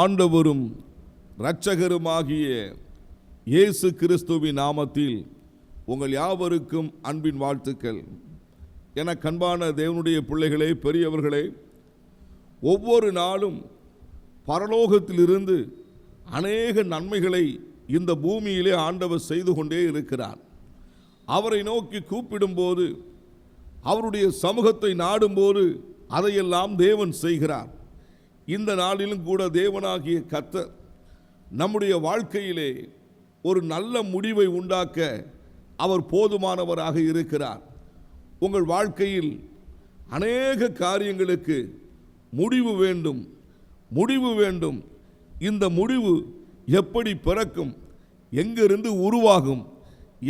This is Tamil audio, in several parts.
ஆண்டவரும் இரட்சகருமாகிய இயேசு கிறிஸ்துவின் நாமத்தில் உங்கள் யாவருக்கும் அன்பின் வாழ்த்துக்கள். என கண்பான தேவனுடைய பிள்ளைகளே, பெரியவர்களே, ஒவ்வொரு நாளும் பரலோகத்திலிருந்து அநேக நன்மைகளை இந்த பூமியிலே ஆண்டவர் செய்து கொண்டே இருக்கிறார். அவரை நோக்கி கூப்பிடும்போது, அவருடைய சமூகத்தை நாடும்போது அதையெல்லாம் தேவன் செய்கிறார். இந்த நாளிலும் கூட தேவனாகிய கர்த்தர் நம்முடைய வாழ்க்கையிலே ஒரு நல்ல முடிவை உண்டாக்க அவர் போதுமானவராக இருக்கிறார். உங்கள் வாழ்க்கையில் அநேக காரியங்களுக்கு முடிவு வேண்டும், முடிவு வேண்டும். இந்த முடிவு எப்படி பிறக்கும், எங்கிருந்து உருவாகும்,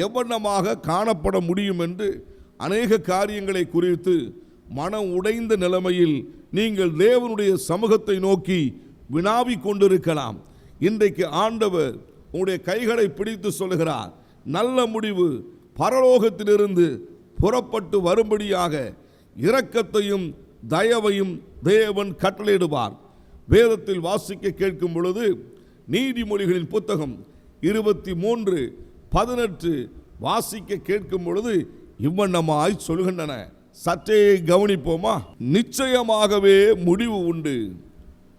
எவ்வண்ணமாக காணப்பட முடியும் என்று அநேக காரியங்களை குறித்து மனம் உடைந்த நிலைமையில் நீங்கள் தேவனுடைய சமூகத்தை நோக்கி வினாவிக் கொண்டிருக்கலாம். இன்றைக்கு ஆண்டவர் உங்களுடைய கைகளை பிடித்து சொல்கிறார், நல்ல முடிவு பரலோகத்திலிருந்து புறப்பட்டு வரும்படியாக இரக்கத்தையும் தயவையும் தேவன் கட்டளையிடுவார். வேதத்தில் வாசிக்க கேட்கும் பொழுது நீதிமொழிகளின் புத்தகம் 23:18 வாசிக்க கேட்கும் பொழுது இவ்வண்ணமாய் சொல்கின்றன. சற்றே கவனிப்போமா? நிச்சயமாகவே முடிவு உண்டு,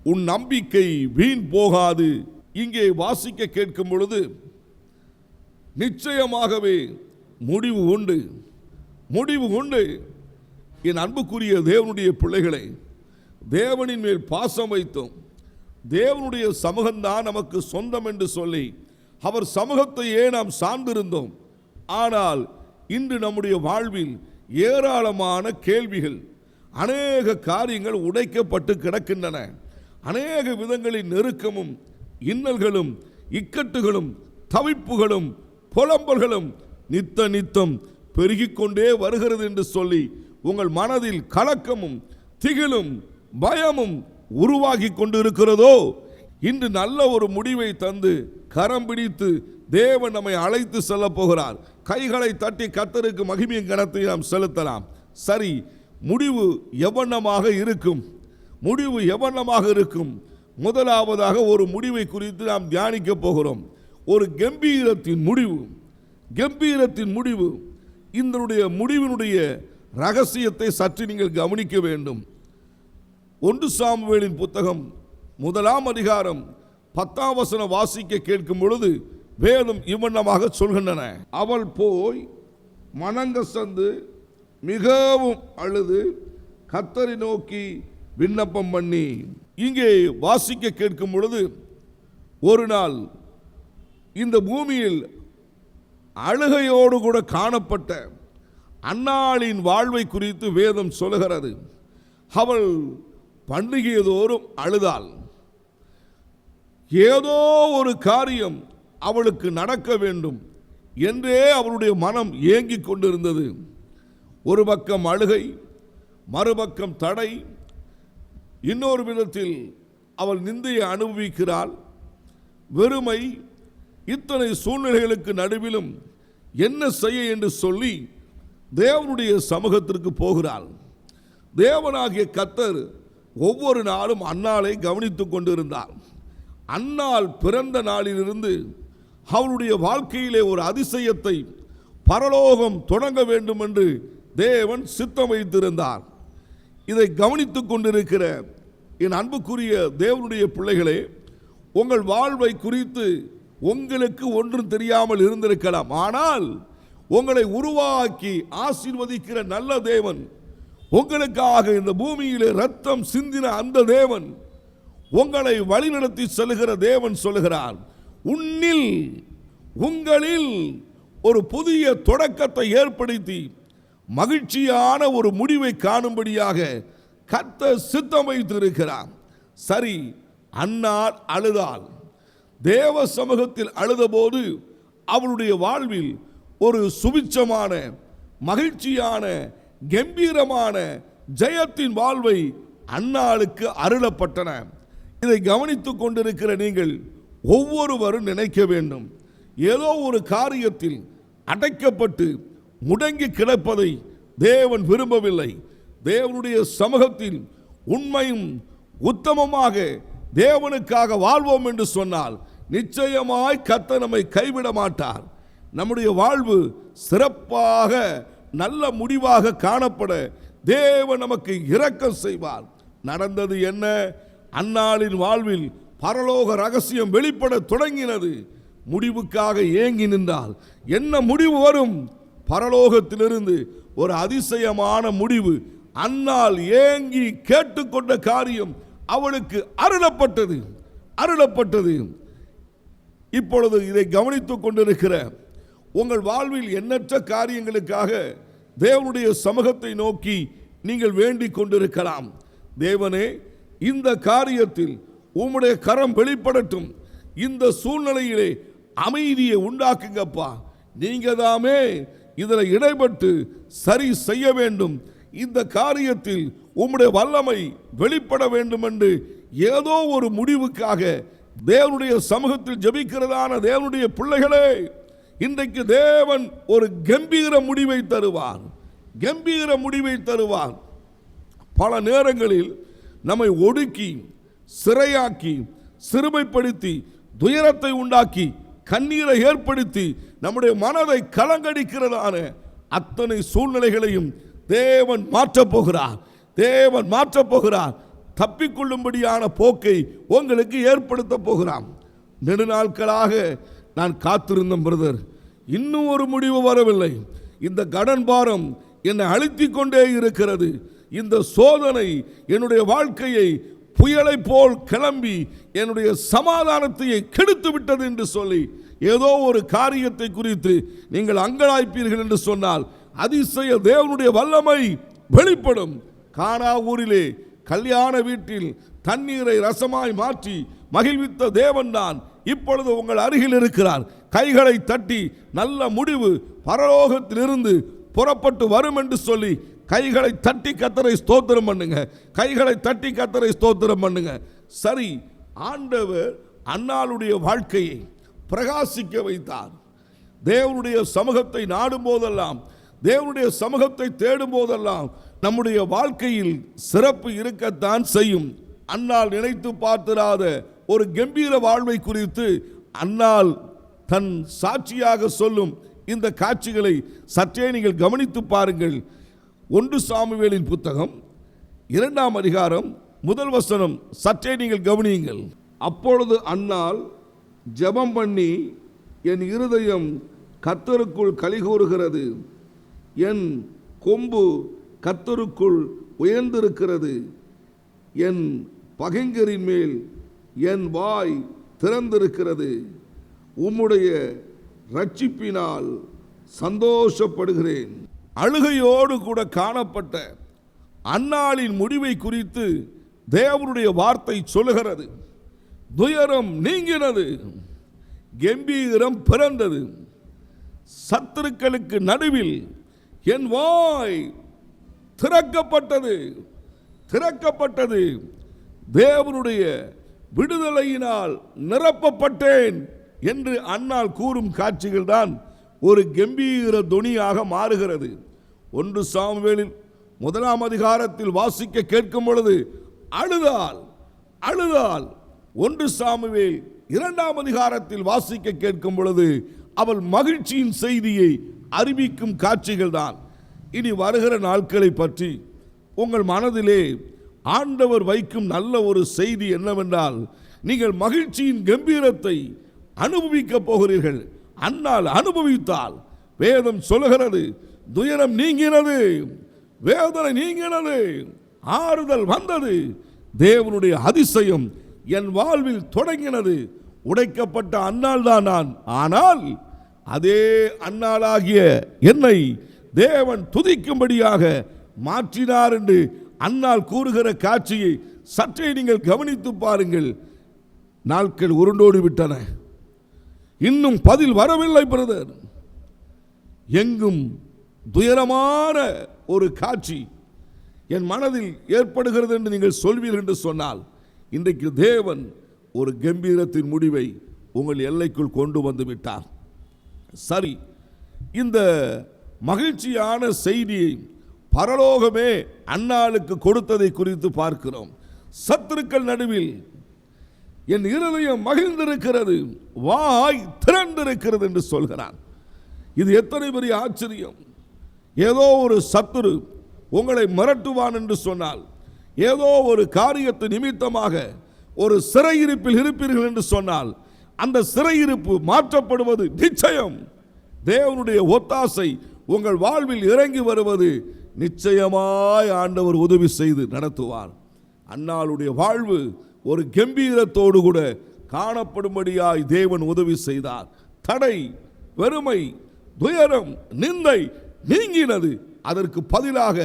உன் நம்பிக்கை வீண் போகாது. இங்கே வாசிக்க கேட்கும் பொழுது நிச்சயமாகவே முடிவு உண்டு, முடிவு உண்டு. என் அன்புக்குரிய தேவனுடைய பிள்ளைகளை, தேவனின் மேல் பாசம் வைத்தோம், தேவனுடைய சமூகம்தான் நமக்கு சொந்தம் என்று சொல்லி அவர் சமூகத்தையே நாம் சார்ந்திருந்தோம். ஆனால் இன்று நம்முடைய வாழ்வில் ஏராளமான கேள்விகள், அநேக காரியங்கள் உடைக்கப்பட்டு கிடக்கின்றன. அநேக விதங்களின் நெருக்கமும் இன்னல்களும் இக்கட்டுகளும் தவிப்புகளும் புலம்பல்களும் நித்தம் பெருகிக்கொண்டே வருகிறது என்று சொல்லி உங்கள் மனதில் கலக்கமும் திகிலும் பயமும் உருவாகி கொண்டிருக்கிறதோ, இன்று நல்ல ஒரு முடிவை தந்து கரம் பிடித்து தேவன் நம்மை அழைத்து செல்ல போகிறார். கைகளை தட்டி கர்த்தருக்கு மகிமையும் கனத்தை நாம் செலுத்தலாம். சரி, முடிவு எவ்வண்ணமாக இருக்கும்? முடிவு எவ்வண்ணமாக இருக்கும்? முதலாவதாக ஒரு முடிவை குறித்து நாம் தியானிக்க போகிறோம். ஒரு கம்பீரத்தின் முடிவு, கம்பீரத்தின் முடிவு. இதனுடைய முடிவினுடைய ரகசியத்தை சற்று நீங்கள் கவனிக்க வேண்டும். 1 சாமுவேலின் புத்தகம் 1 அதிகாரம் 10 வாசிக்க கேட்கும் பொழுது வேதம் இவ்வண்ணமாக சொல்கின்றன. அவள் போய் மனங்கசந்து மிகவும் அழுது கர்த்தரை நோக்கி விண்ணப்பம் பண்ணி. இங்கே வாசிக்க கேட்கும் பொழுது ஒரு நாள் இந்த பூமியில் அழுகையோடு கூட காணப்பட்ட அன்னாளின் வாழ்வை குறித்து வேதம் சொல்லுகிறது. அவள் பண்டிகைதோறும் அழுதாள். ஏதோ ஒரு காரியம் அவளுக்கு நடக்க வேண்டும் என்றே அவளுடைய மனம் ஏங்கிக் கொண்டிருந்தது. ஒரு பக்கம் அழுகை, மறுபக்கம் தடை, இன்னொரு விதத்தில் அவள் நிந்தையை அனுபவிக்கிறாள், வெறுமை. இத்தனை சூழ்நிலைகளுக்கு நடுவிலும் என்ன செய்ய என்று சொல்லி தேவனுடைய சமூகத்திற்கு போகிறாள். தேவனாகிய கர்த்தர் ஒவ்வொரு நாளும் அன்னாளை கவனித்துக் கொண்டிருந்தார். அன்னாள் பிறந்த நாளிலிருந்து அவளுடைய வாழ்க்கையிலே ஒரு அதிசயத்தை பரலோகம் தொடங்க வேண்டும் என்று தேவன் சித்தம் வைத்திருந்தார். இதை கவனித்துக் கொண்டிருக்கிற என் அன்புக்குரிய தேவனுடைய பிள்ளைகளே, உங்கள் வாழ்வை குறித்து உங்களுக்கு ஒன்றும் தெரியாமல் இருந்திருக்கலாம். ஆனால் உங்களை உருவாக்கி ஆசீர்வதிக்கிற நல்ல தேவன், உங்களுக்காக இந்த பூமியிலே ரத்தம் சிந்தின அந்த தேவன், உங்களை வழிநடத்தி செல்கிற தேவன் சொல்லுகிறார், உங்களில் ஒரு புதிய தொடக்கத்தை ஏற்படுத்தி மகிழ்ச்சியான ஒரு முடிவை காணும்படியாக கர்த்தர் சித்தம் வைத்திருக்கிறார். சரி, அன்னாள் அழுதாள். தேவ சமூகத்தில் அழுதபோது அவளுடைய வாழ்வில் ஒரு சுபிட்சமான மகிழ்ச்சியான கம்பீரமான ஜெயத்தின் வாழ்வை அன்னாளுக்கு அருளப்பட்டன. இதை கவனித்துக் கொண்டிருக்கிற நீங்கள் ஒவ்வொருவரும் நினைக்க வேண்டும், ஏதோ ஒரு காரியத்தில் அடைக்கப்பட்டு முடங்கி கிடப்பதை தேவன் விரும்பவில்லை. தேவனுடைய சமூகத்தில் உண்மையும் உத்தமமாக தேவனுக்காக வாழ்வோம் என்று சொன்னால் நிச்சயமாய் கர்த்தர் நம்மை கைவிட மாட்டார். நம்முடைய வாழ்வு சிறப்பாக நல்ல முடிவாக காணப்பட தேவன் நமக்கு இரக்கம் செய்வார். நடந்தது என்ன? அன்னாளின் வாழ்வில் பரலோக ரகசியம் வெளிப்பட தொடங்கினது. முடிவுக்காக ஏங்கி நின்றால் என்ன முடிவு வரும்? பரலோகத்திலிருந்து ஒரு அதிசயமான முடிவு. அன்னாள் ஏங்கி கேட்டுக்கொண்ட காரியம் அவளுக்கு அருளப்பட்டது. இப்பொழுது இதை கவனித்துக் கொண்டிருக்கிற உங்கள் வாழ்வில் எண்ணற்ற காரியங்களுக்காக தேவனுடைய சமூகத்தை நோக்கி நீங்கள் வேண்டிக் கொண்டிருக்கலாம். தேவனே, இந்த காரியத்தில் உம்முடைய கரம் வெளிப்படட்டும். இந்த சூழ்நிலையிலே அமைதியை உண்டாக்குங்கப்பா. நீங்க தாமே இதில் இடைப்பட்டு சரி செய்ய வேண்டும். இந்த காரியத்தில் உம்முடைய வல்லமை வெளிப்பட வேண்டும் என்று ஏதோ ஒரு முடிவுக்காக தேவனுடைய சமூகத்தில் ஜெபிக்கிறதான தேவனுடைய பிள்ளைகளே, இன்றைக்கு தேவன் ஒரு கம்பீர முடிவை தருவார். பல நேரங்களில் நம்மை ஒடுக்கி, சிறையாக்கி, சிறுமைப்படுத்தி, துயரத்தை உண்டாக்கி, கண்ணீரை ஏற்படுத்தி, நம்முடைய மனதை கலங்கடிக்கிறதான அத்தனை சூழ்நிலைகளையும் தேவன் மாற்றப் போகிறார். தப்பிக்கொள்ளும்படியான போக்கை உங்களுக்கு ஏற்படுத்த போகிறான். நெடுநாட்களாக நான் காத்திருந்தேன் பிரதர், இன்னும் ஒரு முடிவு வரவில்லை. இந்த கடன் பாரம் என்னை அழுத்திக் கொண்டே இருக்கிறது. இந்த சோதனை என்னுடைய வாழ்க்கையை புயலை போல் கிளம்பி என்னுடைய சமாதானத்தை கெடுத்து விட்டது என்று சொல்லி ஏதோ ஒரு காரியத்தை குறித்து நீங்கள் அங்கலாய்ப்பீர்கள் என்று சொன்னால் அதிசய தேவனுடைய வல்லமை வெளிப்படும். கானா ஊரிலே கல்யாண வீட்டில் தண்ணீரை ரசமாய் மாற்றி மகிழ்வித்த தேவன் தான் இப்பொழுது உங்கள் அருகில் இருக்கிறார். கைகளை தட்டி நல்ல முடிவு பரலோகத்திலிருந்து புறப்பட்டு வரும் என்று சொல்லி கைகளை தட்டி கர்த்தரை ஸ்தோத்திரம் பண்ணுங்க. சரி, ஆண்டவர் அன்னாளுடைய வாழ்க்கையை பிரகாசிக்க வைத்தார். தேவனுடைய சமூகத்தை நாடும் போதெல்லாம், தேவனுடைய சமூகத்தை தேடும் போதெல்லாம் நம்முடைய வாழ்க்கையில் சிறப்பு இருக்கத்தான் செய்யும். அன்னாள் நினைத்து பார்த்திராத ஒரு கம்பீர வாழ்வை குறித்து அன்னாள் தன் சாட்சியாக சொல்லும் இந்த காட்சிகளை சற்றே நீங்கள் கவனித்து பாருங்கள். 1 சாமுவேலின் புத்தகம் 2ஆம் அதிகாரம் 1 வசனம் சற்றே நீங்கள் கவனியுங்கள். அப்பொழுது அன்னாள் ஜெபம் பண்ணி, என் இருதயம் கர்த்தருக்குள் கலிகூறுகிறது, என் கொம்பு கர்த்தருக்குள் உயர்ந்திருக்கிறது, என் பகைஞரின் மேல் என் வாய் திறந்திருக்கிறது, உம்முடைய ரட்சிப்பினால் சந்தோஷப்படுகிறேன். அழுகையோடு கூட காணப்பட்ட அன்னாளின் முடிவை குறித்து தேவனுடைய வார்த்தை சொல்லுகிறது. துயரம் நீங்கினது, கம்பீரம் பிறந்தது. சத்துருக்களுக்கு நடுவில் என் வாய் திறக்கப்பட்டது. தேவனுடைய விடுதலையினால் நிரப்பப்பட்டேன் என்று அன்னாள் கூறும் காட்சிகள் தான் ஒரு கம்பீர தொனியாக மாறுகிறது. 1 சாமுவேலில் 1ஆம் அதிகாரத்தில் வாசிக்க கேட்கும் பொழுது அழுதாள். 1 சாமுவேல் 2ஆம் அதிகாரத்தில் வாசிக்க கேட்கும் பொழுது அவள் மகிழ்ச்சியின் செய்தியை அறிவிக்கும் காட்சிகள் தான். இனி வருகிற நாட்களை பற்றி உங்கள் மனதிலே ஆண்டவர் வைக்கும் நல்ல ஒரு செய்தி என்னவென்றால், நீங்கள் மகிழ்ச்சியின் கம்பீரத்தை அனுபவிக்க போகிறீர்கள். அன்னாள் அனுபவித்தால் வேதம் சொல்லுகிறது, துயரம் நீங்கினது, வேதனை நீங்கினது, ஆறுதல் வந்தது, தேவனுடைய அதிசயம் என் வாழ்வில் தொடங்கினது. உடைக்கப்பட்ட அன்னாள் தான் நான். ஆனால் அதே அன்னாளாகிய என்னை தேவன் துதிக்கும்படியாக மாற்றினார் என்று அன்னாள் கூறுகிற காட்சியை சற்றே நீங்கள் கவனித்து பாருங்கள். நாட்கள் உருண்டோடி விட்டன, இன்னும் பதில் வரவில்லை பிரதர். எங்கும் துயரமான ஒரு காட்சி என் மனதில் ஏற்படுகிறது என்று நீங்கள் சொல்வீர்கள் என்று சொன்னால், இன்றைக்கு தேவன் ஒரு கம்பீரத்தின் முடிவை உங்கள் எல்லைக்குள் கொண்டு வந்து விட்டார். சரி, இந்த மகிழ்ச்சியான செய்தியை பரலோகமே அன்னாளுக்கு கொடுத்ததை குறித்து பார்க்கிறோம். சத்துருக்கள் நடுவில் என் இருதயம் மகிழ்ந்திருக்கிறது, வாய் திறந்திருக்கிறது என்று சொல்கிறான். இது எத்தனை பெரிய ஆச்சரியம்! ஏதோ ஒரு சத்துரு உங்களை மிரட்டுவான் என்று சொன்னால், ஏதோ ஒரு காரியத்து நிமித்தமாக ஒரு சிறையிருப்பில் இருப்பீர்கள் என்று சொன்னால், அந்த சிறையிருப்பு மாற்றப்படுவது நிச்சயம். தேவனுடைய ஒத்தாசை உங்கள் வாழ்வில் இறங்கி வருவது நிச்சயமாய் ஆண்டவர் உதவி செய்து நடத்துவார். அன்னாளுடைய வாழ்வு ஒரு கம்பீரத்தோடு கூட காணப்படும்படியாய் தேவன் உதவி செய்தார். தடை, வெறுமை, துயரம், நிந்தை நீங்கினது. அதற்கு பதிலாக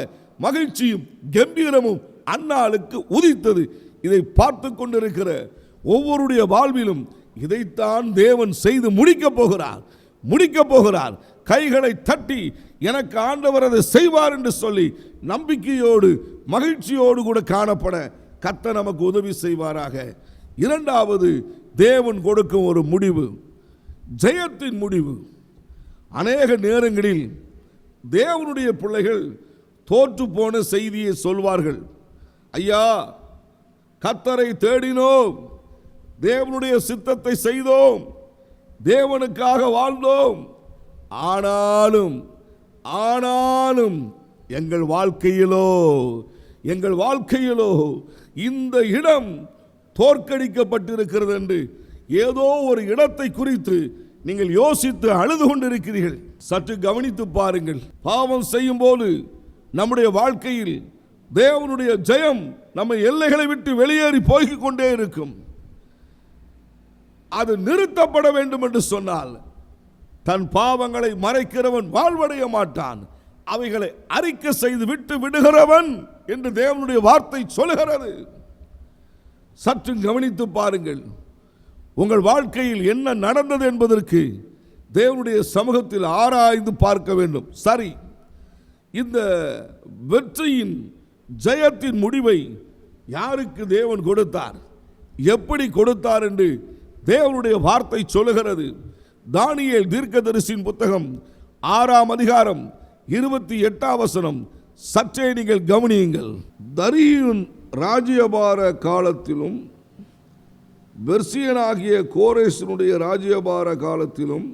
மகிழ்ச்சியும் கம்பீரமும் அன்னாளுக்கு உதித்தது. இதை பார்த்து கொண்டிருக்கிற ஒவ்வொருடைய வாழ்விலும் இதைத்தான் தேவன் செய்து முடிக்கப் போகிறார். கைகளை தட்டி எனக்கு ஆண்டவர் அதை செய்வார் என்று சொல்லி நம்பிக்கையோடு மகிழ்ச்சியோடு கூட காணப்பட கர்த்தர் நமக்கு உதவி செய்வாராக. இரண்டாவது, தேவன் கொடுக்கும் ஒரு முடிவு, ஜெயத்தின் முடிவு. அநேக நேரங்களில் தேவனுடைய பிள்ளைகள் தோற்று போன செய்தியை சொல்வார்கள். ஐயா, கர்த்தரை தேடினோம், தேவனுடைய சித்தத்தை செய்தோம், தேவனுக்காக வாழ்ந்தோம், ஆனாலும் எங்கள் வாழ்க்கையிலோ இந்த இடம் தோற்கடிக்கப்பட்டிருக்கிறது என்று ஏதோ ஒரு இடத்தை குறித்து நீங்கள் யோசித்து அழுது கொண்டிருக்கிறீர்கள். சற்று கவனித்து பாருங்கள். பாவம் செய்யும் போது நம்முடைய வாழ்க்கையில் தேவனுடைய ஜெயம் நம்ம எல்லைகளை விட்டு வெளியேறி போய்க் கொண்டே இருக்கும். அது நிறுத்தப்பட வேண்டும் என்று சொன்னால், தன் பாவங்களை மறைக்கிறவன் வாழ்வடைய மாட்டான், அவைகளை அறிக்கை செய்து விட்டு விடுகிறவன் என்று தேவனுடைய வார்த்தை சொல்கிறது. சற்று கவனித்து பாருங்கள். உங்கள் வாழ்க்கையில் என்ன நடந்தது என்பதற்கு தேவனுடைய சமூகத்தில் ஆராய்ந்து பார்க்க வேண்டும். சரி, இந்த வெற்றியின் ஜெயத்தின் முடிவை யாருக்கு தேவன் கொடுத்தார், எப்படி கொடுத்தார் என்று தேவனுடைய வார்த்தை சொல்லுகிறது. தானியேல் தீர்க்கதரிசியின் புத்தகம் 6ஆம் அதிகாரம் 28ஆம் வசனம். சற்றே நீங்கள் கவனியுங்கள். தரியுவின் ராஜ்யபார காலத்திலும் பெர்சியனாகிய கோரேசனுடைய ராஜ்யபார காலத்திலும்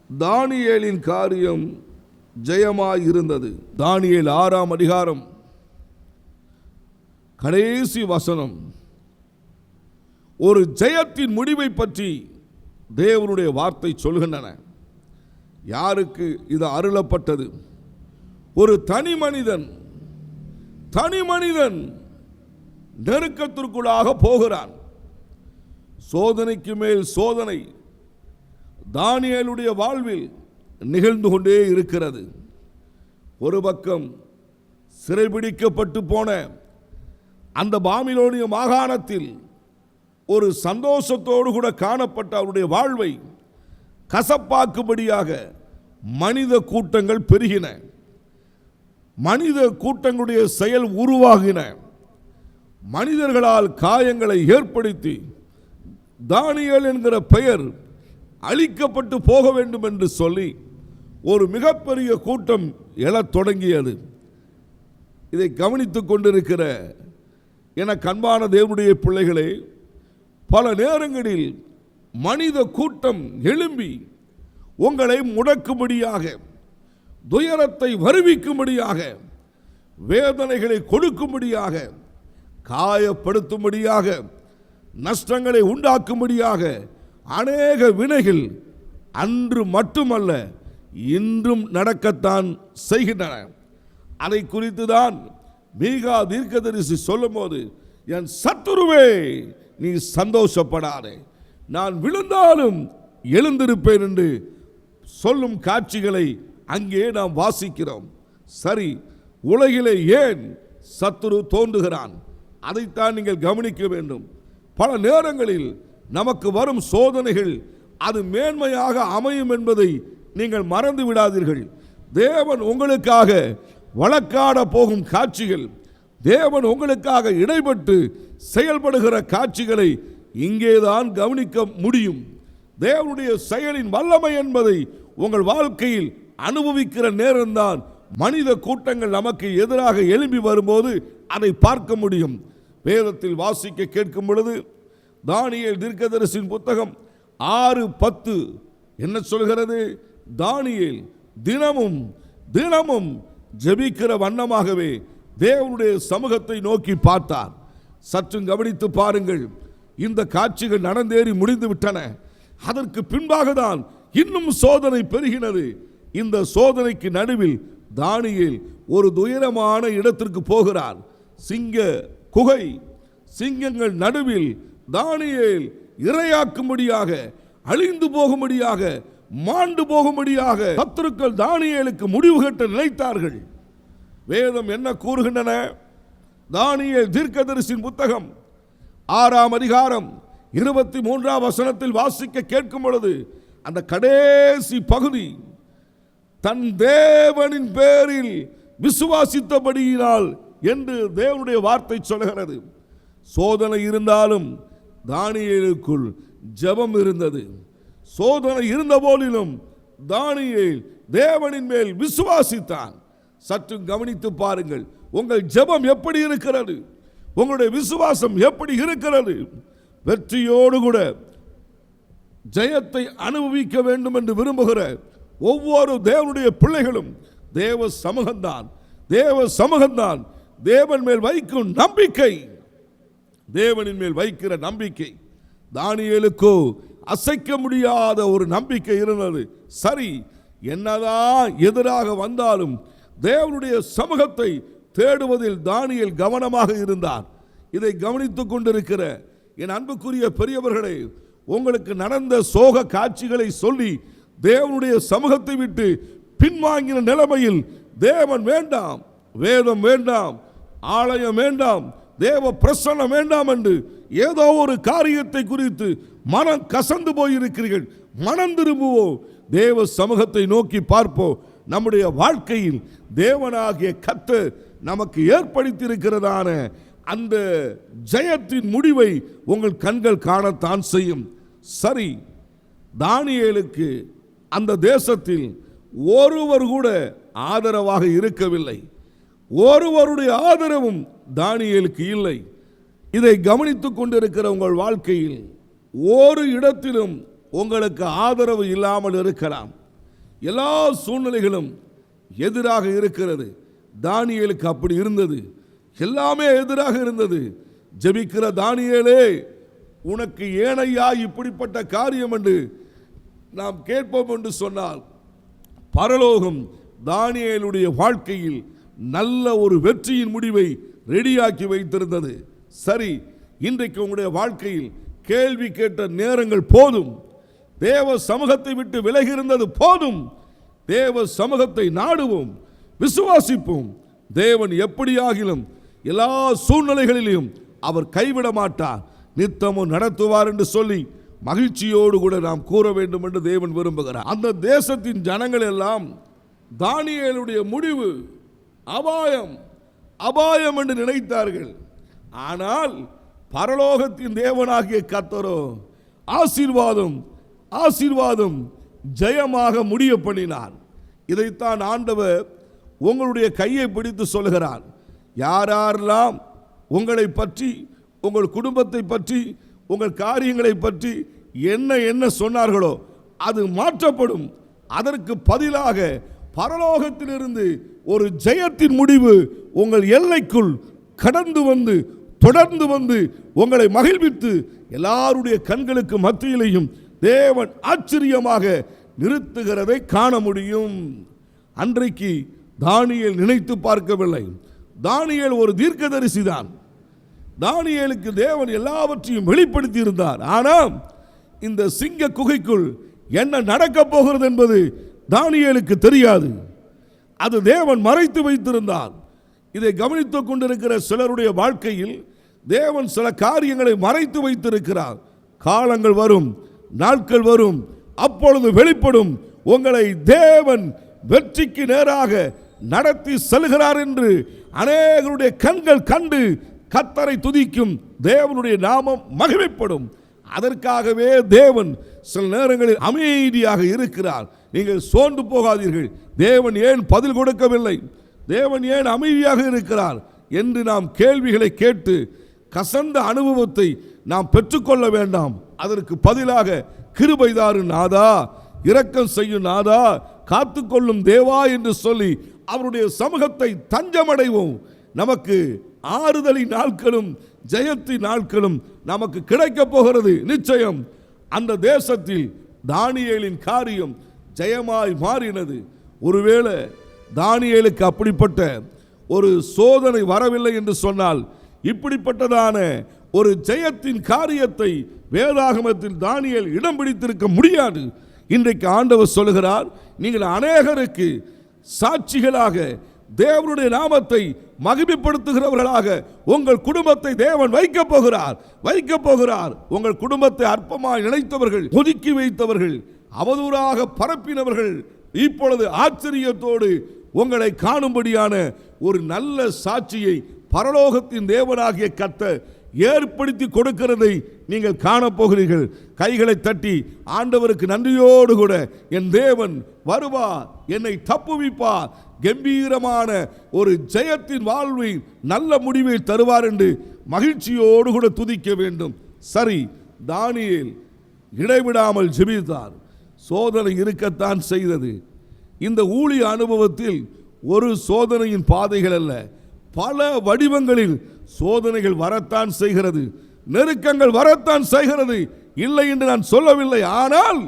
தானியேலின் காரியம் ஜெயமாயிருந்தது. தானியேல் 6ஆம் அதிகாரம் கடைசி வசனம் ஒரு ஜெயத்தின் முடிவை பற்றி தேவனுடைய வார்த்தை சொல்கின்றன. யாருக்கு இது அருளப்பட்டது? ஒரு தனி மனிதன் நெருக்கத்திற்குள்ளாக போகிறான். சோதனைக்கு மேல் சோதனை தானியேலுடைய வாழ்வில் நிகழ்ந்து கொண்டே இருக்கிறது. ஒரு பக்கம் சிறைபிடிக்கப்பட்டு போன அந்த பாபிலோனிய மாகாணத்தில் ஒரு சந்தோஷத்தோடு கூட காணப்பட்ட அவருடைய வாழ்வை கசப்பாக்கும்படியாக மனித கூட்டங்கள் பெருகின, மனித கூட்டங்களுடைய செயல் உருவாகின. மனிதர்களால் காயங்களை ஏற்படுத்தி தானியேல் என்கிற பெயர் அழிக்கப்பட்டு போக வேண்டும் என்று சொல்லி ஒரு மிகப்பெரிய கூட்டம் எழத் தொடங்கியது. இதை கவனித்துக் கொண்டிருக்கிற எனக்கு அன்பான தேவனுடைய பிள்ளைகளே, பல நேரங்களில் மனித கூட்டம் எழும்பி உங்களை முடக்கும்படியாக, துயரத்தை வருவிக்கும்படியாக, வேதனைகளை கொடுக்கும்படியாக, காயப்படுத்தும்படியாக, நஷ்டங்களை உண்டாக்கும்படியாக அநேக வினைகள் அன்று மட்டுமல்ல இன்றும் நடக்கத்தான் செய்கின்றன. அதை குறித்து தான் மீகா தீர்க்கதரிசி சொல்லும் போது, என் சத்துருவே நீ சந்தோஷப்படாதே, நான் விழுந்தாலும் எழுந்திருப்பேன் என்று சொல்லும் காட்சிகளை அங்கே நாம் வாசிக்கிறோம். சரி, உலகிலே ஏன் சத்துரு தோன்றுகிறான்? அதைத்தான் நீங்கள் கவனிக்க வேண்டும். பல நேரங்களில் நமக்கு வரும் சோதனைகள் அது மேன்மையாக அமையும் என்பதை நீங்கள் மறந்து விடாதீர்கள். தேவன் உங்களுக்காக வழக்காட போகும் காட்சிகள், தேவன் உங்களுக்காக இடைப்பட்டு செயல்படுகிற காட்சிகளை இங்கேதான் கவனிக்க முடியும். தேவனுடைய செயலின் வல்லமை என்பதை உங்கள் வாழ்க்கையில் அனுபவிக்கிற நேரம்தான் மனித கூட்டங்கள் நமக்கு எதிராக எழும்பி வரும்போது அதை பார்க்க முடியும். வேதத்தில் வாசிக்க கேட்கும் பொழுது தானியேல் தீர்க்கதரிசியின் புத்தகம் 6:10 என்ன சொல்கிறது? தானியேல் தினமும் தினமும் ஜெபிக்கிற வண்ணமாகவே தேவனுடைய சமூகத்தை நோக்கி பார்த்தார். சற்று கவனித்து பாருங்கள். இந்த காட்சிகள் நடந்தேறி முடிந்து விட்டன. அதற்கு பின்பாக தான் இன்னும் சோதனை பெருகினது. இந்த சோதனைக்கு நடுவில் தானியேல் ஒரு துயரமான இடத்திற்கு போகிறார். சிங்க குகை, சிங்கங்கள் நடுவில் தானியேல் இரையாக்கும்படியாக, அழிந்து போகும்படியாக, மாண்டு போகும்படியாக சத்துருக்கள் தானியேலுக்கு முடிவு கட்ட நினைத்தார்கள். வேதம் என்ன கூறுகின்றன? தானியேல் தீர்க்கதரிசியின் புத்தகம் 6ஆம் அதிகாரம் 23ஆம் வசனத்தில் வாசிக்க கேட்கும் பொழுது அந்த கடைசி பகுதி, தன் தேவனின் பேரில் விசுவாசித்தபடியினால் என்று தேவனுடைய வார்த்தை சொல்கிறது. சோதனை இருந்தாலும் தானியேலுக்குள் ஜெபம் இருந்தது. சோதனை இருந்த போதிலும் தானியேல் தேவனின் மேல் விசுவாசித்தான். சற்று கவனித்து பாருங்கள். உங்கள் ஜெபம் எப்படி இருக்கிறது? உங்களுடைய விசுவாசம் எப்படி இருக்கிறது? வெற்றியோடு கூட ஜெயத்தை அனுபவிக்க வேண்டும் என்று விரும்புகிற ஒவ்வொரு தேவனுடைய பிள்ளைகளும் தேவ சமூகம்தான், தேவ சமூகம்தான் தேவன் மேல் வைக்கும் நம்பிக்கை, தேவனின் மேல் வைக்கிற நம்பிக்கை. தானியேலுக்கோ அசைக்க முடியாத ஒரு நம்பிக்கை இருந்தது. சரி, என்னதான் எதிராக வந்தாலும் தேவனுடைய சமூகத்தை தேடுவதில் தானியேல் கவனமாக இருந்தார். இதை கவனித்துக் கொண்டிருக்கிற என் அன்புக்குரிய பெரியவர்களே, உங்களுக்கு நடந்த சோக காட்சிகளை சொல்லி தேவனுடைய சமூகத்தை விட்டு பின்வாங்கின நிலைமையில் தேவன் வேண்டாம், வேதம் வேண்டாம், ஆலயம் வேண்டாம், தேவ பிரசன்னம் வேண்டாம் என்று ஏதோ ஒரு காரியத்தை குறித்து மனம் கசந்து போயிருக்கிறீர்கள். மனம் திரும்புவோம், தேவ சமூகத்தை நோக்கி பார்ப்போம். நம்முடைய வாழ்க்கையில் தேவனாகிய கர்த்தர் நமக்கு ஏற்படுத்தியிருக்கிறதான அந்த ஜெயத்தின் முடிவை உங்கள் கண்கள் காணத்தான் செய்யும். சரி, தானியேலுக்கு அந்த தேசத்தில் ஒருவர் கூட ஆதரவாக இருக்கவில்லை. ஒருவருடைய ஆதரவும் தானியேலுக்கு இல்லை. இதை கவனித்துக் கொண்டிருக்கிற உங்கள் வாழ்க்கையில் ஒரு இடத்திலும் உங்களுக்கு ஆதரவு இல்லாமல் இருக்கலாம். எல்லா சூழ்நிலைகளும் எதிராக இருக்கிறது. தானியேலுக்கு அப்படி இருந்தது. எல்லாமே எதிராக இருந்தது. ஜெபிக்கிற தானியேலே, உனக்கு ஏனையா இப்படிப்பட்ட காரியம் என்று நாம் கேட்போம் என்று சொன்னால், பரலோகம் தானியேலுடைய வாழ்க்கையில் நல்ல ஒரு வெற்றியின் முடிவை ரெடியாக்கி வைத்திருந்தது. சரி, இன்றைக்கு உங்களுடைய வாழ்க்கையில் கேள்வி கேட்ட நேரங்கள் போதும். தேவ சமூகத்தை விட்டு விலகி இருந்தது போதும். தேவ சமூகத்தை நாடுவோம், விசுவாசிப்போம். தேவன் எப்படியாகிலும் எல்லா சூழ்நிலைகளிலும் அவர் கைவிட மாட்டார், நித்தமும் நடத்துவார் என்று சொல்லி மகிழ்ச்சியோடு கூட நாம் கூற வேண்டும் என்று தேவன் விரும்புகிறார். அந்த தேசத்தின் ஜனங்கள் எல்லாம் தானியேலுடைய முடிவு அபாயம், அபாயம் என்று நினைத்தார்கள். ஆனால் பரலோகத்தின் தேவனாகிய கர்த்தரோ ஆசீர்வாதம், ஆசீர்வாதம் ஜெயமாக முடிய பண்ணினார். இதைத்தான் ஆண்டவர் உங்களுடைய கையை பிடித்து சொல்கிறார். யாரெல்லாம் உங்களை பற்றி, உங்கள் குடும்பத்தை பற்றி, உங்கள் காரியங்களை பற்றி என்ன சொன்னார்களோ அது மாற்றப்படும். அதற்கு பதிலாக பரலோகத்திலிருந்து ஒரு ஜெயத்தின் முடிவு உங்கள் எல்லைக்குள் கடந்து வந்து, தொடர்ந்து வந்து உங்களை மகிழ்வித்து எல்லாருடைய கண்களுக்கு மத்தியிலையும் தேவன் ஆச்சரியமாக நிறுத்துகிறதை காண முடியும். அன்றைக்கு தானியேல் நினைத்து பார்க்கவில்லை. தானியேல் ஒரு தீர்க்கதரிசி தான். தானியேலுக்கு தேவன் எல்லாவற்றையும் வெளிப்படுத்தி இருந்தார். ஆனால் இந்த சிங்க குகைக்குள் என்ன நடக்கப் போகிறது என்பது தானியேலுக்கு தெரியாது. அது தேவன் மறைத்து வைத்திருந்தார். இதை கவனித்துக் கொண்டிருக்கிற சிலருடைய வாழ்க்கையில் தேவன் சில காரியங்களை மறைத்து வைத்திருக்கிறார். காலங்கள் வரும், நாட்கள் வரும், அப்பொழுது வெளிப்படும். உங்களை தேவன் வெற்றிக்கு நேராக நடத்தி செல்கிறார் என்று அநேகருடைய கண்கள் கண்டு கர்த்தரை துதிக்கும். தேவனுடைய நாமம் மகிமைப்படும். அதற்காகவே தேவன் சில நேரங்களில் அமைதியாக இருக்கிறார். நீங்கள் சோர்ந்து போகாதீர்கள். தேவன் ஏன் பதில் கொடுக்கவில்லை, தேவன் ஏன் அமைதியாக இருக்கிறார் என்று நாம் கேள்விகளை கேட்டு கசந்த அனுபவத்தை நாம் பெற்றுக்கொள்ள வேண்டாம். அதற்கு பதிலாக கிருபைதாரு நாதா, இரக்கம் செய்யும் நாதா, காத்துக்கொள்ளும் தேவா என்று சொல்லி அவருடைய சமூகத்தை தஞ்சமடைவோம். நமக்கு ஆறுதலின் நாட்களும் ஜெயத்தின் நாட்களும் நமக்கு கிடைக்க போகிறது நிச்சயம். அந்த தேசத்தில் தானியேலின் காரியம் ஜெயமாய் மாறினது. ஒருவேளை தானியேலுக்கு அப்படிப்பட்ட ஒரு சோதனை வரவில்லை என்று சொன்னால், இப்படிப்பட்டதான ஒரு ஜெயத்தின் காரியத்தை வேதாகமத்தில் தானியேல் இடம் பிடித்திருக்க முடியாது. இன்றைக்கு ஆண்டவர் சொல்கிறார், நீங்கள் அநேகருக்கு சாட்சிகளாக தேவனுடைய நாமத்தை மகிமைப்படுத்துகிறவர்களாக உங்கள் குடும்பத்தை தேவன் வைக்கப் போகிறார். உங்கள் குடும்பத்தை அற்பமாய் நினைத்தவர்கள், ஒதுக்கி வைத்தவர்கள், அவதூறாக பரப்பினவர்கள் இப்பொழுது ஆச்சரியத்தோடு உங்களை காணும்படியான ஒரு நல்ல சாட்சியை பரலோகத்தின் தேவனாகிய கர்த்தர் ஏற்படுத்தி கொடுக்கிறதை நீங்கள் காணப்போகிறீர்கள். கைகளை தட்டி ஆண்டவருக்கு நன்றியோடு கூட என் தேவன் வருவார், என்னை தப்புவிப்பார், கம்பீரமான ஒரு ஜெயத்தின் வாழ்வை நல்ல முடிவை தருவார் என்று மகிழ்ச்சியோடு கூட துதிக்க வேண்டும். சரி, தானியேல் இடைவிடாமல் ஜெபித்தார். சோதனை இருக்கத்தான் செய்தது. இந்த ஊழிய அனுபவத்தில் ஒரு சோதனையின் பாதைகள் அல்ல, பல வடிவங்களில் சோதனைகள் வரத்தான் செய்கிறது, நெருக்கங்கள் வரத்தான் செய்கிறது. இல்லை என்று நான் சொல்லவில்லை. ஆனால்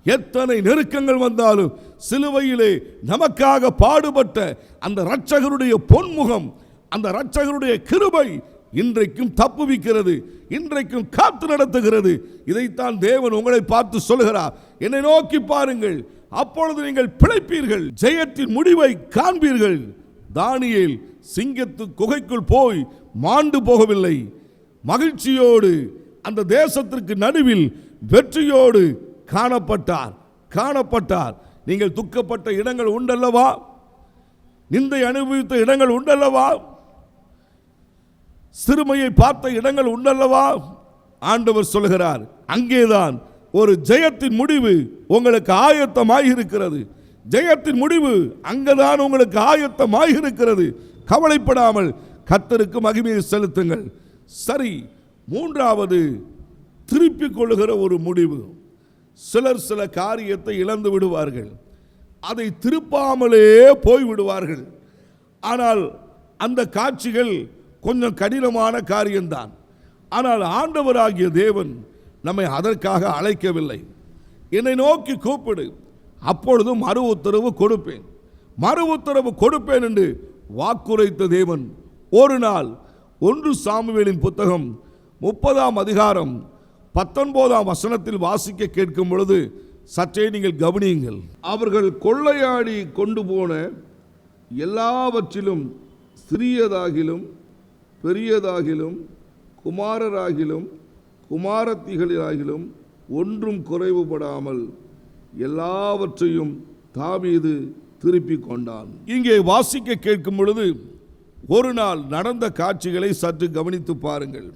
எத்தனை நெருக்கங்கள் வந்தாலும் சிலுவையிலே நமக்காக பாடுபட்ட அந்த இரட்சகருடைய பொன்முகம், அந்த இரட்சகருடைய கிருபை இன்றைக்கும் தப்புவிக்கிறது, இன்றைக்கும் காத்து நடத்துகிறது. இதைத்தான் தேவன் உங்களை பார்த்து சொல்கிறார், என்னை நோக்கி பாருங்கள், அப்பொழுது நீங்கள் பிழைப்பீர்கள், ஜெயத்தின் முடிவை காண்பீர்கள். தானியேல் சிங்கத்து குகைக்குள் போய் மாண்டு போகவில்லை. மகிழ்ச்சியோடு அந்த தேசத்திற்கு நடுவில் வெற்றியோடு காணப்பட்டார். நீங்கள் துக்கப்பட்ட இடங்கள் உண்டல்லவா, நிந்தை அனுபவித்த இடங்கள் உண்டல்லவா, சிறுமையை பார்த்த இடங்கள் உண்டல்லவா, ஆண்டவர் சொல்கிறார், அங்கேதான் ஒரு ஜெயத்தின் முடிவு உங்களுக்கு ஆயத்தமாயிருக்கிறது. ஜெயத்தின் முடிவு அங்கதான் உங்களுக்கு ஆயத்தமாயிருக்கிறது. கவலைப்படாமல் கர்த்தருக்கு மகிமையை செலுத்துங்கள். சரி, மூன்றாவது திருப்பிக் கொள்ளுகிற ஒரு முடிவு. சிலர் சில காரியத்தை இழந்து விடுவார்கள், அதை திருப்பாமலே போய்விடுவார்கள். ஆனால் அந்த காட்சிகள் கொஞ்சம் கடினமான காரியம்தான். ஆனால் ஆண்டவராகிய தேவன் நம்மை அதற்காக அழைக்கவில்லை. என்னை நோக்கி கூப்பிடு, அப்பொழுது மறு உத்தரவு கொடுப்பேன் என்று வாக்குரைத்த தேவன் ஒரு நாள் 1 சாமுவேலின் புத்தகம் 30ஆம் அதிகாரம் 19ஆம் வசனத்தில் வாசிக்க கேட்கும் பொழுது சற்றே நீங்கள் கவனியுங்கள். அவர்கள் கொள்ளையாடி கொண்டு போன எல்லாவற்றிலும் சிறியதாகிலும் பெரியதாகிலும் குமாரராகிலும் குமாரத்திகளாகிலும் ஒன்றும் குறைவுபடாமல் எல்லாவற்றையும் தாவீது திருப்பிக் கொண்டான். இங்கே வாசிக்க கேட்கும் பொழுது ஒரு நாள் நடந்த காட்சிகளை சற்று கவனித்து பாருங்கள்.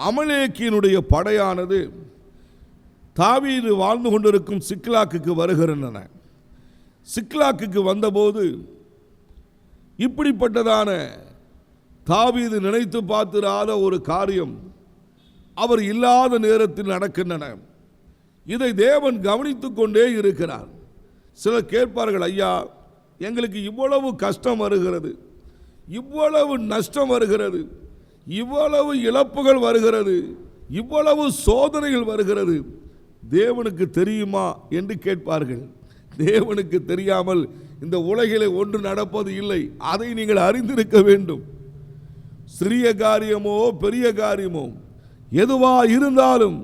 அமலேக்கினுடைய படையானது தாவீது வாழ்ந்து கொண்டிருக்கும் சிக்லாக்குக்கு வருகின்றன. சிக்லாக்குக்கு வந்தபோது இப்படிப்பட்டதான தாவீது நினைத்து பார்த்திராத ஒரு காரியம் அவர் இல்லாத நேரத்தில் நடக்கின்றன. இதை தேவன் கவனித்துக் கொண்டே இருக்கிறார். சிலர் கேட்பார்கள், ஐயா, எங்களுக்கு இவ்வளவு கஷ்டம் வருகிறது, இவ்வளவு நஷ்டம் வருகிறது, இவ்வளவு இழப்புகள் வருகிறது, இவ்வளவு சோதனைகள் வருகிறது, தேவனுக்கு தெரியுமா என்று கேட்பார்கள். தேவனுக்கு தெரியாமல் இந்த உலகிலே ஒன்று நடப்பது இல்லை. அதை நீங்கள் அறிந்திருக்க வேண்டும். சிறிய காரியமோ பெரிய காரியமோ எதுவா இருந்தாலும்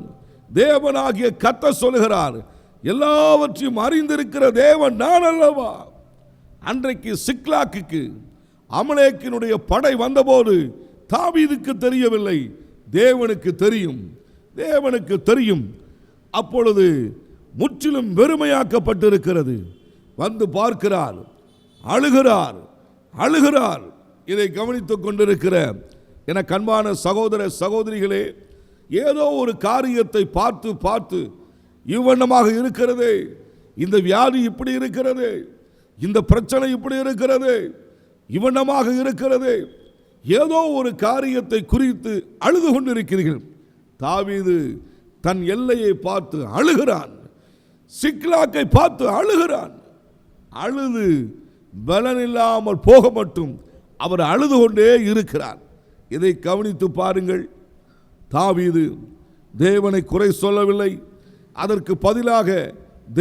தேவனாகிய கர்த்தர் சொல்லுகிறார், எல்லாவற்றையும் அறிந்திருக்கிற தேவன் நான் அல்லவா. அன்றைக்கு சிக்லாக்குக்கு அமலேக்கினுடைய படை வந்தபோது தாவீதுக்கு தெரியவில்லை, தேவனுக்கு தெரியும். அப்பொழுது முற்றிலும் வெறுமையாக்கப்பட்டிருக்கிறது. வந்து பார்க்கிறார், அழுகிறார். இதை கவனித்துக் கொண்டிருக்கிற என கண்பான சகோதர சகோதரிகளே, ஏதோ ஒரு காரியத்தை பார்த்து இவ்வண்ணமாக இருக்கிறது, இந்த வியாதி இப்படி இருக்கிறது, இந்த பிரச்சனை இப்படி இருக்கிறது, இவ்வண்ணமாக இருக்கிறது, ஏதோ ஒரு காரியத்தை குறித்து அழுது கொண்டிருக்கிறீர்கள். தாவீது தன் எல்லையை பார்த்து அழுகிறான், சிக்லாக்கை பார்த்து அழுகிறான். அழுது பலனில்லாமல் போக மட்டும் அவர் அழுது கொண்டே இருக்கிறார். இதை கவனித்து பாருங்கள். தாவீது தேவனை குறை சொல்லவில்லை. அதற்கு பதிலாக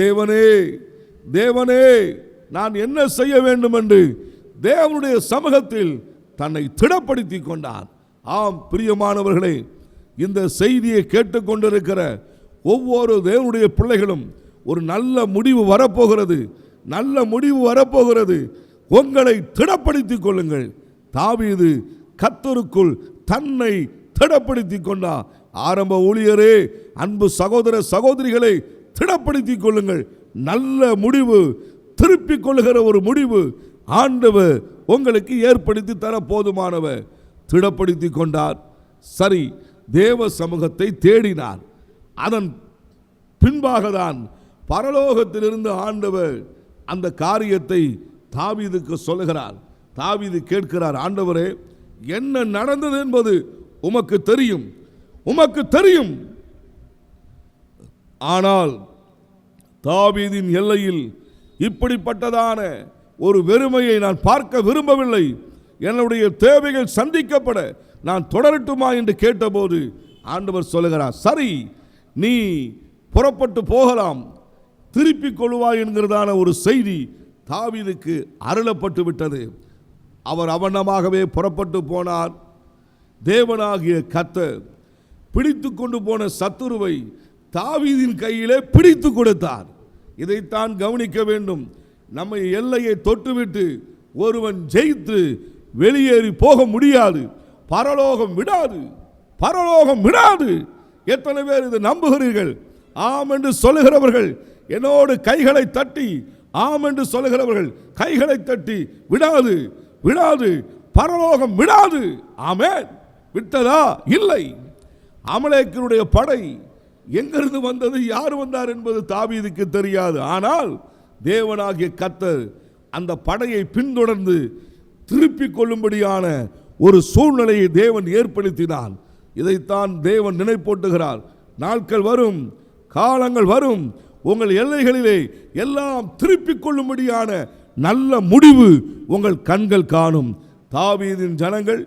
தேவனே தேவனே நான் என்ன செய்ய வேண்டும் என்று தேவனுடைய சமூகத்தில் தன்னை திடப்படுத்தி கொண்டார். ஆம் பிரியமானவர்களே, இந்த செய்தியை கேட்டுக்கொண்டிருக்கிற ஒவ்வொரு தேவனுடைய பிள்ளைகளும் ஒரு நல்ல முடிவு வரப்போகிறது, நல்ல முடிவு வரப்போகிறது. உங்களை திடப்படுத்திக் கொள்ளுங்கள். தாவீது கர்த்தருக்குள் தன்னை திடப்படுத்திக் கொண்டார். ஆரம்ப ஊழியரே, அன்பு சகோதர சகோதரிகளை திடப்படுத்திக் கொள்ளுங்கள். நல்ல முடிவு, திருப்பிக் கொள்ளுகிற ஒரு முடிவு ஆண்டவர் உங்களுக்கு ஏற்படுத்தி தர போதுமானவர். திடப்படுத்தி கொண்டார். சரி, தேவ சமூகத்தை தேடினார். அதன் பின்பாக தான் பரலோகத்திலிருந்து ஆண்டவர் அந்த காரியத்தை தாவீதுக்கு சொல்லுகிறார். தாவீது கேட்கிறார், ஆண்டவரே என்ன நடந்தது என்பது உமக்கு தெரியும், உமக்கு தெரியும். ஆனால் தாவீதின் எல்லையில் இப்படிப்பட்டதான ஒரு வெறுமையை நான் பார்க்க விரும்பவில்லை. என்னுடைய தேவைகள் சந்திக்கப்பட நான் தொடரட்டுமா என்று கேட்டபோது ஆண்டவர் சொல்லுகிறார், சரி நீ புறப்பட்டு போகலாம், திருப்பிக் கொள்வாய் என்கிறதான ஒரு செய்தி தாவீதுக்கு அருளப்பட்டு விட்டது. அவர் அவனமாகவே புறப்பட்டு போனார். தேவனாகிய கர்த்தர் பிடித்து கொண்டு போன சத்துருவை தாவீதின் கையிலே பிடித்து கொடுத்தார். இதைத்தான் கவனிக்க வேண்டும். நம்ம எல்லையை தொட்டுவிட்டு ஒருவன் ஜெயித்து வெளியேறி போக முடியாது. பரலோகம் விடாது, பரலோகம் விடாது. எத்தனை பேர் இதை நம்புகிறீர்கள்? ஆம் என்று சொல்லுகிறவர்கள் என்னோடு கைகளை தட்டி, ஆம் என்று சொல்லுகிறவர்கள் கைகளை தட்டி, விடாது விடாது, பரலோகம் விடாது. ஆமென். விட்டதா? இல்லை. அமலேக்கினுடைய படை எங்கிருந்து வந்தது, யார் வந்தார் என்பது தாவீதுக்கு தெரியாது. ஆனால் தேவனாகிய கர்த்தர் அந்த படையை பின்தொடர்ந்து திருப்பிக் கொள்ளும்படியான ஒரு சூழ்நிலையை தேவன் ஏற்படுத்தினார். இதைத்தான் தேவன் நினைப்பூட்டுகிறார். நாட்கள் வரும், காலங்கள் வரும், உங்கள் எல்லைகளிலே எல்லாம் திருப்பிக் கொள்ளும்படியான நல்ல முடிவு உங்கள் கண்கள் காணும். தாவீதின் ஜனங்கள்,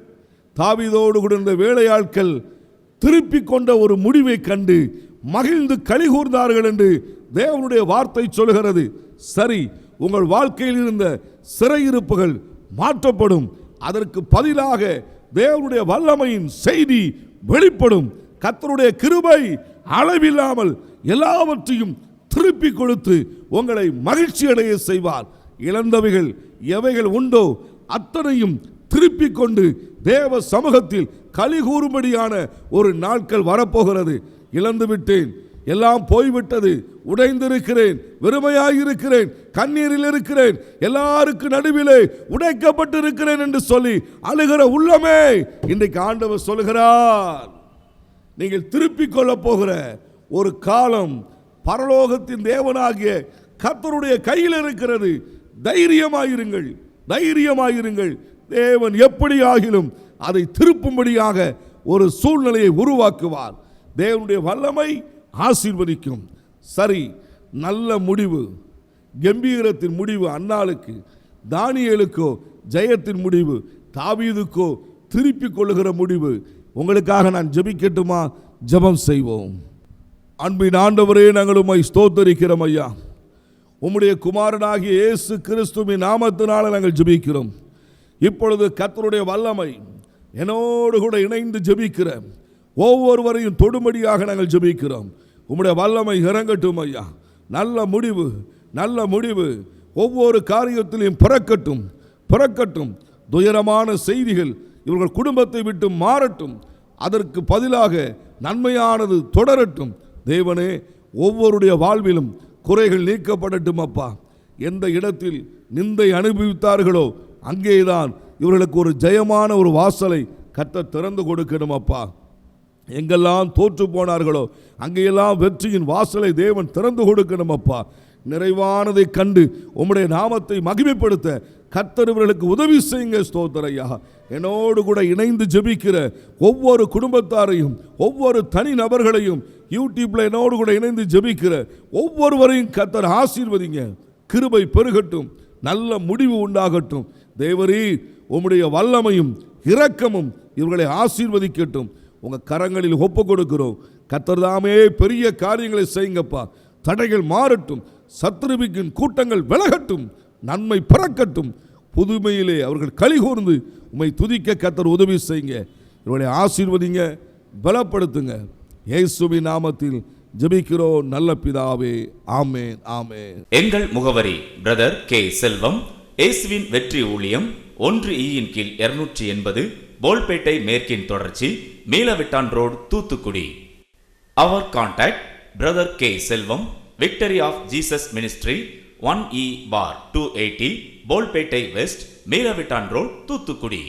தாவீதோடு கூட இருந்த வேலையாட்கள் திருப்பிக் கொண்ட ஒரு முடிவை கண்டு மகிழ்ந்து கலிகூர்ந்தார்கள் என்று தேவனுடைய வார்த்தை சொல்கிறது. சரி, உங்கள் வாழ்க்கையில் இருந்த சிறையிருப்புகள் மாற்றப்படும். அதற்கு பதிலாக தேவனுடைய வல்லமையின் செய்தி வெளிப்படும். கர்த்தருடைய கிருபை அளவில்லாமல் எல்லாவற்றையும் திருப்பி கொடுத்து உங்களை மகிழ்ச்சி அடைய செய்வார். இழந்தவைகள் எவைகள் உண்டோ அத்தனையும் திருப்பிக் கொண்டு தேவ சமூகத்தில் கலிகூறும்படியான ஒரு நாட்கள் வரப்போகிறது. இழந்து விட்டேன், எல்லாம் போய்விட்டது, உடைந்திருக்கிறேன், வெறுமையாயிருக்கிறேன், கண்ணீரில் இருக்கிறேன், எல்லாருக்கு நடுவிலே உடைக்கப்பட்டிருக்கிறேன் என்று சொல்லி அழுகிற உள்ளமே, இன்றைக்கு ஆண்டவர் சொல்கிறார், நீங்கள் திருப்பிக் கொள்ள போகிற ஒரு காலம் பரலோகத்தின் தேவனாகிய கர்த்தருடைய கையில் இருக்கிறது. தைரியமாயிருங்கள், தைரியமாயிருங்கள். தேவன் எப்படி ஆகிலும் அதை திருப்பும்படியாக ஒரு சூழ்நிலையை உருவாக்குவார். தேவனுடைய வல்லமை ஆசீர்வதிக்கும். சரி, நல்ல முடிவு, கம்பீரத்தின் முடிவு அன்னாளுக்கு, தானியேலுக்கோ ஜெயத்தின் முடிவு, தாவீதுக்கோ திருப்பிக் கொள்ளுகிற முடிவு. உங்களுக்காக நான் ஜெபிக்கட்டுமா? ஜெபம் செய்வோம். அன்பின் ஆண்டவரே, நாங்கள் உம்மை ஸ்தோத்தரிக்கிறோம் ஐயா. உம்முடைய குமாரனாகிய இயேசு கிறிஸ்துவின் நாமத்தினால நாங்கள் ஜெபிக்கிறோம். இப்பொழுது கர்த்தருடைய வல்லமை என்னோடு கூட இணைந்து ஜெபிக்கிற ஒவ்வொருவரையும் தொடும்படியாக நாங்கள் ஜெபிக்கிறோம். உம்முடைய வல்லமை இறங்கட்டும் ஐயா. நல்ல முடிவு, நல்ல முடிவு ஒவ்வொரு காரியத்திலையும் பிறக்கட்டும், பிறக்கட்டும். துயரமான செய்திகள் இவர்கள் குடும்பத்தை விட்டு மாறட்டும். அதற்கு பதிலாக நன்மையானது தொடரட்டும். தேவனே, ஒவ்வொருடைய வாழ்விலும் குறைகள் நீக்கப்படட்டும் அப்பா. எந்த இடத்தில் நிந்தை அனுபவித்தார்களோ அங்கேதான் இவர்களுக்கு ஒரு ஜெயமான ஒரு வாசலை கர்த்தர் திறந்து கொடுக்கணும் அப்பா. எங்கெல்லாம் தோற்று போனார்களோ அங்கேயெல்லாம் வெற்றியின் வாசலை தேவன் திறந்து கொடுக்கணும் அப்பா. நிறைவானதை கண்டு உம்முடைய நாமத்தை மகிமைப்படுத்த கர்த்தர் இவர்களுக்கு உதவி செய்யுங்க. ஸ்தோத்திரையா. என்னோடு கூட இணைந்து ஜெபிக்கிற ஒவ்வொரு குடும்பத்தாரையும், ஒவ்வொரு தனி நபர்களையும், யூடியூப்ல என்னோடு கூட இணைந்து ஜெபிக்கிற ஒவ்வொருவரையும் கர்த்தர் ஆசீர்வதிங்க. கிருபை பெருகட்டும், நல்ல முடிவு உண்டாகட்டும். தேவரீர் உம்முடைய வல்லமையும் இரக்கமும் இவர்களை ஆசீர்வதிக்கட்டும். உங்க கரங்களில் ஒப்பு கொடுக்கிறோம். கர்த்தர் தாமே பெரிய காரியங்களை செய்யுங்கப்பா. தடைகள் மாறட்டும், சத்துருவின் கூட்டங்கள் விலகட்டும், நன்மை பிறக்கட்டும். புதுமையிலே அவர்கள் களிகூர்ந்து உம்மை துதிக்க கர்த்தர் உதவி செய்யுங்க. இவர்களை ஆசீர்வதிங்க, பலப்படுத்துங்க. இயேசுவின் நாமத்தில் ஜெபிக்கிறோம் நல்ல பிதாவே, ஆமென், ஆமென். எங்கள் முகவரி பிரதர் கே. செல்வம், இயேசுவின் வெற்றி ஊழியம், 1E கீழ் 280, போல்பேட்டை மேற்கின் தொடர்ச்சி, Meelavittan road, Thoothukudi. Our contact brother K. Selvam, victory of Jesus ministry, 1E bar 280, Polpettai west, Meelavittan road, Thoothukudi.